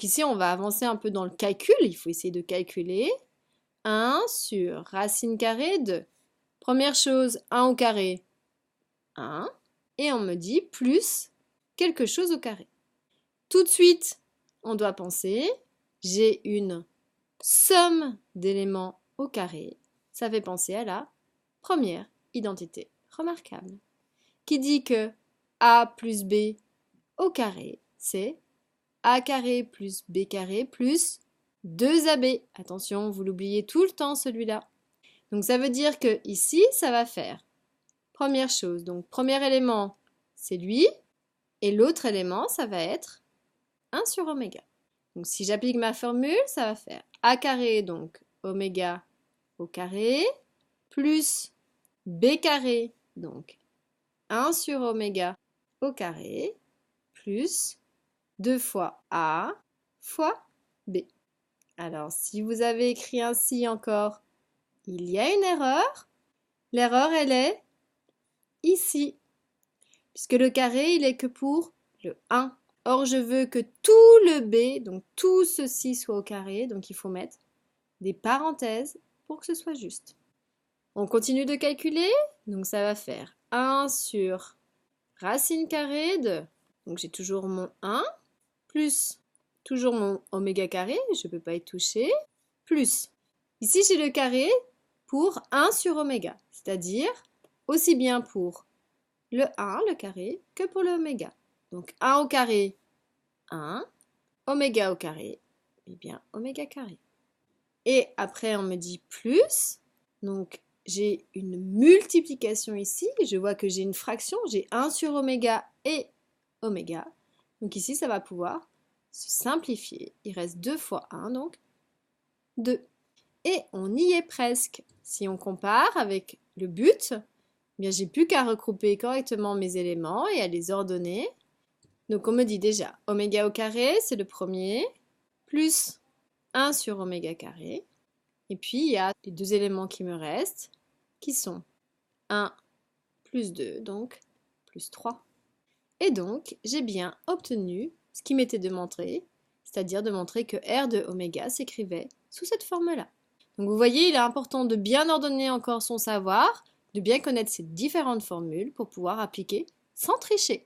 Ici, on va avancer un peu dans le calcul. Il faut essayer de calculer. 1 sur racine carrée de... Première chose, 1 au carré, 1. Et on me dit plus quelque chose au carré. Tout de suite, on doit penser, j'ai une somme d'éléments au carré. Ça fait penser à la première identité remarquable. Qui dit que A plus B au carré, c'est A carré plus B carré plus 2AB. Attention, vous l'oubliez tout le temps celui-là. Donc ça veut dire que ici, ça va faire première chose. Donc premier élément, c'est lui. Et l'autre élément, ça va être 1 sur oméga. Donc si j'applique ma formule, ça va faire A carré, donc oméga au carré, plus B carré, donc 1 sur oméga au carré, plus 2 fois A fois B. Alors si vous avez écrit ainsi encore, il y a une erreur. L'erreur, elle est ici, puisque le carré, il est que pour le 1. Or, je veux que tout le B, donc tout ceci soit au carré, donc il faut mettre des parenthèses pour que ce soit juste. On continue de calculer, donc ça va faire 1 sur racine carrée de, donc j'ai toujours mon 1, plus toujours mon oméga carré, je ne peux pas y toucher, plus, ici j'ai le carré pour 1 sur oméga, c'est-à-dire aussi bien pour le 1, le carré, que pour le oméga. Donc 1 au carré, 1, oméga au carré, et bien oméga carré. Et après on me dit plus, donc j'ai une multiplication ici, je vois que j'ai une fraction, j'ai 1 sur oméga et oméga. Donc ici ça va pouvoir se simplifier, il reste 2 fois 1, donc 2. Et on y est presque. Si on compare avec le but, eh bien j'ai plus qu'à regrouper correctement mes éléments et à les ordonner. Donc on me dit déjà oméga au carré, c'est le premier, plus 1 sur oméga carré. Et puis il y a les deux éléments qui me restent, qui sont 1 plus 2, donc plus 3. Et donc j'ai bien obtenu ce qui m'était demandé, c'est-à-dire de montrer que R de oméga s'écrivait sous cette forme-là. Donc vous voyez, il est important de bien ordonner encore son savoir, de bien connaître ces différentes formules pour pouvoir appliquer sans tricher.